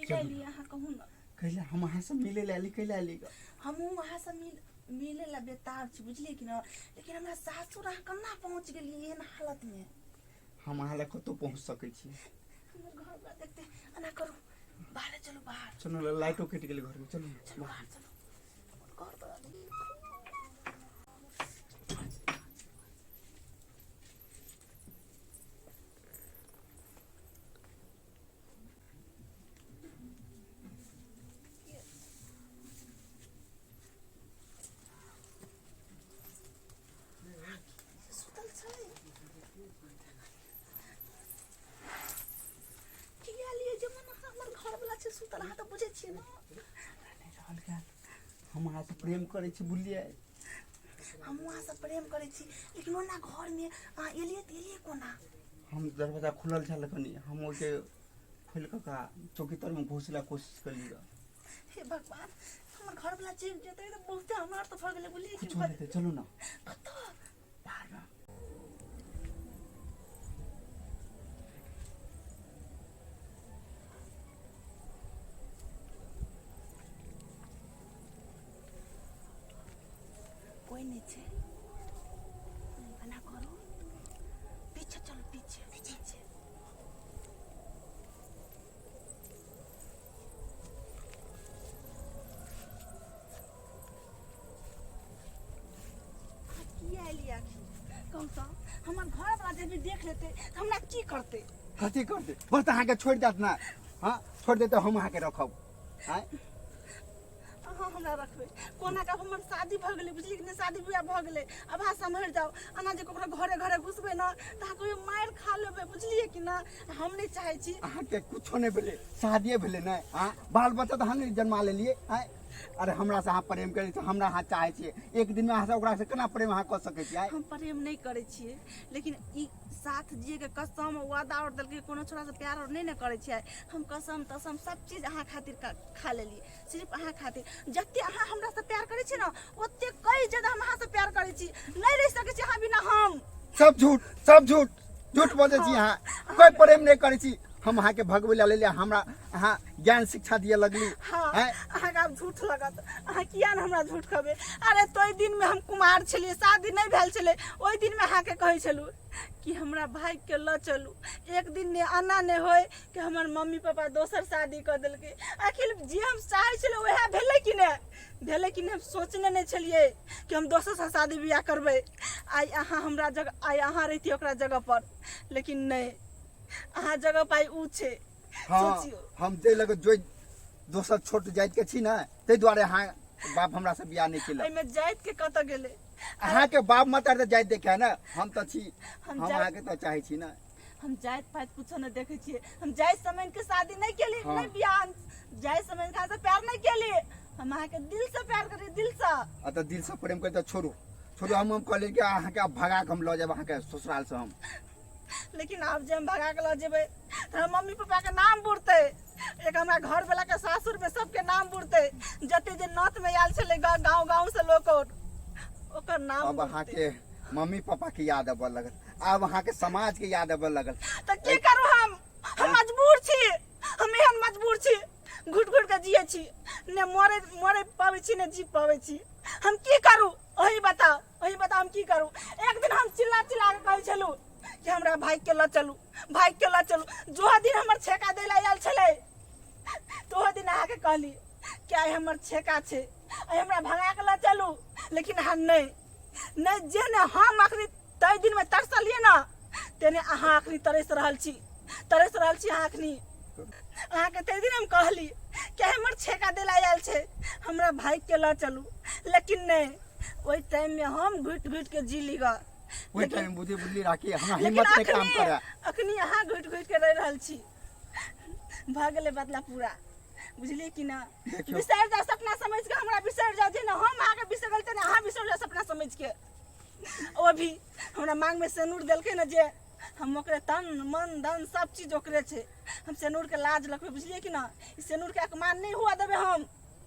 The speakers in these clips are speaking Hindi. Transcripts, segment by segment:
कैला लिए अहाँ कहूँ ना कैला हम वहाँ से मिले लाली कैला आली हम वहाँ से मिले ला बेतार छी बुझलिए कि ना लेकिन हमरा सासुर अहाँ कन्ना पहुँच गेलिए एहन हालत में हम अहाँ लग कतौ पहुँच सकै छी हमर घर बा देखते अना करू बाहर चलो बाहर चलो लाइटो कट गेलै घर में चलो चलो बाहर चलो घर बड़ा सुतल अहाँ तो बुझे छिए ना हम अहाँ से प्रेम करे छी बुझलिए हम वहाँ से प्रेम करे छी लेकिन ओना घर में अहाँ एलिए कोना हम दरवाजा खुलल छल कनी हम ओके खोल का चौकी तर में घुसला कोशिश कर लिया हे भगवान हमर घर वाला चीज जेते तो बहुत हमार तो भ गेले बुझलिए कि चलो ना कत बाहर ना कोई नहीं छे बना करो पीछे चलो पीछे पीछे कौन सा हमार घर वाला जब भी देख लेते तो हमरा की करते कथी करते बस अहाँ के छोड़ देत ना हां छोड़ देते हम अहाँ के रखब हां हाँ हमरा रखबे कोना का हमर शादी भ गेले बुझली कि शादी बियाह भ गेले अब अहाँ सम्हर जाओ अना जे ककरो घरे घरे घुसबे ना ता कोई मार खा लेबे बुझलिए कि ना हम नहीं चाहे छी अहाँ के कुछो नहीं भेले शादी भेले ना हां बाल बच्चा त हम जन्मा लेलिए हां अरे हमरा से अहाँ प्रेम करे छी हमरा अहाँ चाहे छी एक दिन में अहाँ से ओकरा से केना प्रेम अहाँ क सकै छी हम प्रेम नहीं करे छी लेकिन ई साथ जिए के कसम वादा और दल के कोनो छोरा से प्यार और नहीं न करे छी हम कसम तसम सब चीज अहाँ खातिर खा लेली सिर्फ अहाँ खातिर जत्ते अहाँ हमरा से प्यार करे छी ना ओत्ते कई ज्यादा हम अहाँ से प्यार करे छी नहीं रह सके छी अहाँ बिना हम सब झूठ बोले छी अहाँ कोई प्रेम नहीं करे छी हम अहाँ के भगवे ला ले हमरा अहाँ ज्ञान शिक्षा दिए लगली हैं अहाँ का झूठ लगत अहाँ किया न हमरा झूठ कहबे अरे तोई दिन में हम कुमार छलिए शादी नहीं भेल छले ओई दिन में अहाँ के कहै छलु कि हमरा भाई के ल चलू एक दिन ने आना ने होय कि हमर मम्मी पापा दोसर शादी कर देलके आखिर जे हम चाहे छले ओहे भेले कि ने हम सोचने नहीं छलिए कि हम दोसर से शादी बियाह करबे आई अहाँ हमरा जगह आई अहाँ रहती ओकरा जगह पर लेकिन नहीं अहाँ जगह पाई ऊ छे सोचियो हम जे लगे जो दोसर छोट जाइत के छी ना ते द्वारे हां बाप हमरा से बियाह नहीं केला एमे जाइत के कत गेले अहाँ के बाप मतर त जाइत देखे ना हम त छी हम अहाँ के त चाहे छी ना हम जाइत पाइत कुछ न देखे छी हम जाइत समय के शादी नहीं केली नहीं बियाह जाइत समय का से प्यार नहीं केली हम अहाँ के दिल से प्यार करी दिल से त दिल से प्रेम कर त छोड़ू हम कहले कि अहाँ के भगा के हम ल जाब अहाँ के ससुराल से हम लेकिन आप जे हम भगा के ल जेबे त मम्मी पापा के नाम बुरते एक हमरा घर वाला के सासुर में सबके नाम बुरते जते जे नौत में आयल छले गांव से लोग ओकर नाम अब अहाँ के मम्मी पापा के याद आबे लगल अब अहाँ के समाज के याद आबे लगल त की करू हम मजबूर छी हम एहन मजबूर छी घुट के जिए छी ने मरे पावे छी ने जी पावे छी हम की करू वही बताओ हम की करू एक दिन हम चिल्ला के कहै छलु कि हमरा भाई के ल चलू जो दिन हमर छेका देला आयल छले तो दिन आके कहली क्या हमर छेका छे हमरा भगा के ल चलू लेकिन हम नहीं जे ने हम आखरी तय दिन में तरसलिए ना तेने अहाँ आखरी तरस रहल छी अहाँ आखनी अहाँ के तय दिन हम कहली कि हमर छेका देला आयल छे हमरा भाई के ल चलू लेकिन नहीं ओई टाइम में हम घुट के जी लीगा ओई टाइम बुद्धि राखी हमरा हिम्मत से काम करे अखनी अहाँ घुट के रह रहल छी भागले बदला पूरा बुझलिए कि ना बिसर जा सपना समझ के हमरा बिसर जा जे ना हम आगे बिसर गलते ना अहाँ बिसर जा सपना समझ के ओ भी हमरा मांग में सेनूर देलके ना जे हम ओकरे तन मन धन सब चीज ओकरे छे हम सेनूर के लाज रखबे बुझलिए कि ना ई सेनूर के अपमान नहीं हुआ देबे हम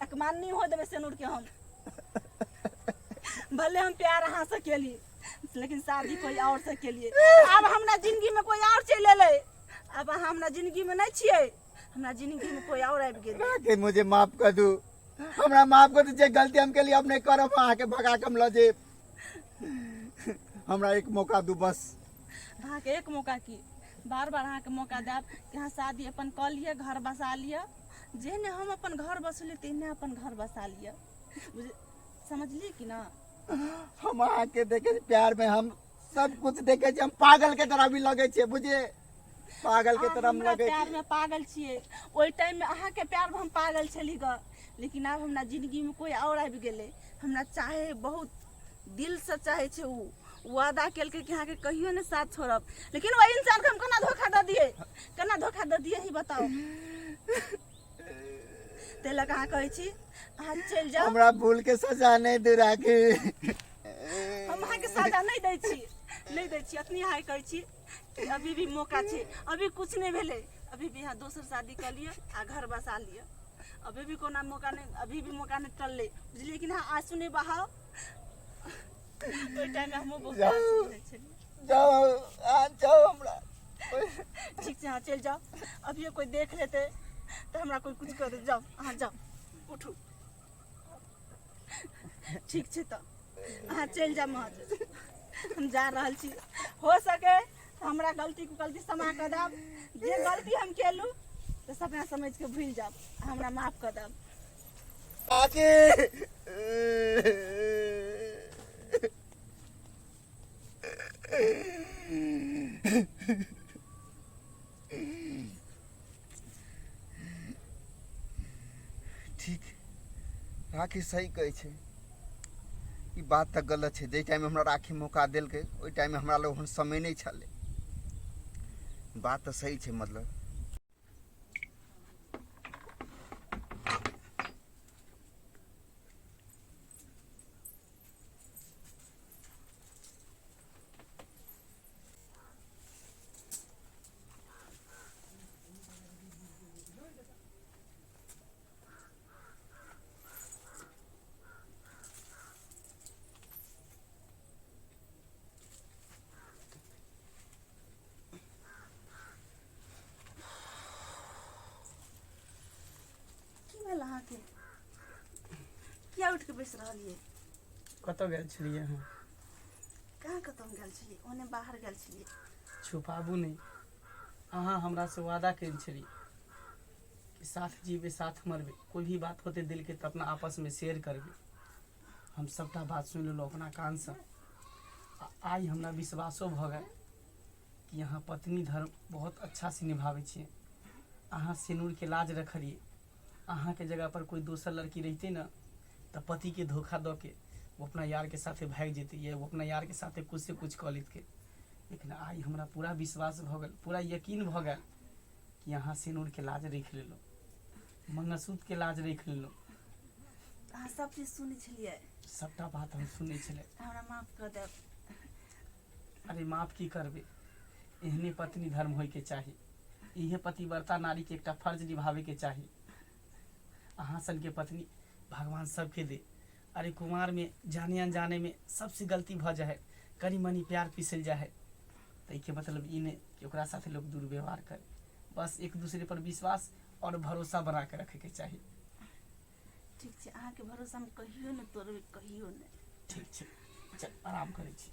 अपमान नहीं हो देबे सेनूर के हम भले हम प्यार अहाँ से केली लेकिन शादी कोई और से केलिए अब हमरा जिंदगी में कोई और चले ले अब अहाँ हमरा जिंदगी में नहीं छिए हमरा जिंदगी में कोई और आबि गेल राखी मुझे माफ कर दू, हमरा माफ कर दू, जे गलती हम के लिए अब नहीं करब, अहाँ के भगा के हम ल जेब। हमरा एक मौका दू बस। अहाँ के एक मौका की बार बार अहाँ के मौका देब कि अहाँ शादी अपन कऽ लिअ, घर बसा लिअ। जेहने हम अपन घर बसली तेहने अपन घर बसा लिअ, समझलिए कि ना। हम अहाँ के देखे प्यार में हम सब कुछ देखे छी, हम पागल के तरह भी लगे छे, बुझे पागल के तरह हम लगे प्यार में पागल छिए। ओई टाइम में अहाँ के प्यार में हम पागल छली ग, लेकिन अब हमरा जिंदगी में कोई और आबि गेले। हमरा चाहे बहुत दिल से चाहे छे, उ वादा केलके कि अहाँ के कहियो ने साथ छोड़ब, लेकिन वो इंसान के हम केना धोखा दे दिए, केना धोखा दे दिए ही बताओ। ते लग अहाँ कहै छी अहाँ चल जाओ। हमरा भूल के सजा नहीं दे राखी। हम अहाँ के सजा नहीं दै छी, नहीं दै छी। अतनी अहाँ कहै छी कि अभी भी मौका छे, अभी कुछ नहीं भेले, अभी भी यहाँ दोसर शादी कर लिए आ घर बसा लिए। अभी भी कोना मौका नहीं, अभी भी मौका नहीं टलले, बुझलिए कि ना। आंसू नहीं बहाओ। ओई टाइम में हम बहुत आंसू बहै छलिए। जाओ हमरा। ठीक से हाँ चल जाओ, अभी कोई देख लेते तो हमरा कोई कुछ कर दे। जाओ अहाँ जाओ, उठू। ठीक छे तो अहाँ चल जाओ महाजन, हम जा रहल छी। हो सके तो हमरा गलती को गलती क्षमा कर देब, जे गलती हम केलू तो सपना समझ के भूल जाब, हमरा माफ कर देब। आगे ठीक राखी सही कहै छै, ई बात तऽ गलत छै। जे टाइम हमरा राखी मौका देलकै ओहि टाइम हमरा लग समय नहीं छलै। बात तऽ सही छै। मतलब अहाँ के क्या उठ के बैस रहलिए? कतऽ गेल छलिए अहाँ? कहाँ कतऽ गेल छलिए? ओने बाहर गेल छलिए। छुपाबू नहीं, अहाँ हमरा से वादा कइल छलिए कि साथ जीबे साथ मरबे, कोई भी बात होते दिल के तो अपना आपस में शेयर करबे। हम सबटा बात सुन लेलहुँ अपना कान से। आई हमरा विश्वासो भ गए कि अहाँ पत्नी धर्म बहुत अच्छा से निभावे छिए। अहाँ सिनूर के लाज रखलिए। अहाँ के जगह पर कोई दोसर लड़की रहते ना तो पति के धोखा दऽ के वो अपना यार के साथे भाग जेते, या वो अपना यार के साथे कुछ से कुछ कऽ लेत के। लेकिन आई हमरा पूरा विश्वास भ गल, पूरा यकीन भ गल कि अहाँ सिनूर के लाज रख लेलो, मंगलसूत्र के लाज रख लेलो। अहाँ सब चीज सुनै छलिए? सबटा बात हम सुनै छले। हमरा माफ कर देब। अरे माफ की करबे, एहने पत्नी धर्म होय के चाही। इहे पतिव्रता नारी के एकटा फर्ज निभावे के चाही। अहाँ सन के पत्नी भगवान सबके दे। अरे कुमार में जाने अनजाने में सबसे गलती भ जाए, कनी मनी प्यार पिसल जाए, तो के मतलब ई नहीं कि ओकरा साथे लोग दुर्व्यवहार करे। बस एक दूसरे पर विश्वास और भरोसा बना के रखे के चाहिए। ठीक है, अहाँ के भरोसा में कहियो न तोड़बे, कहियो न। ठीक है, चल आराम करे छी।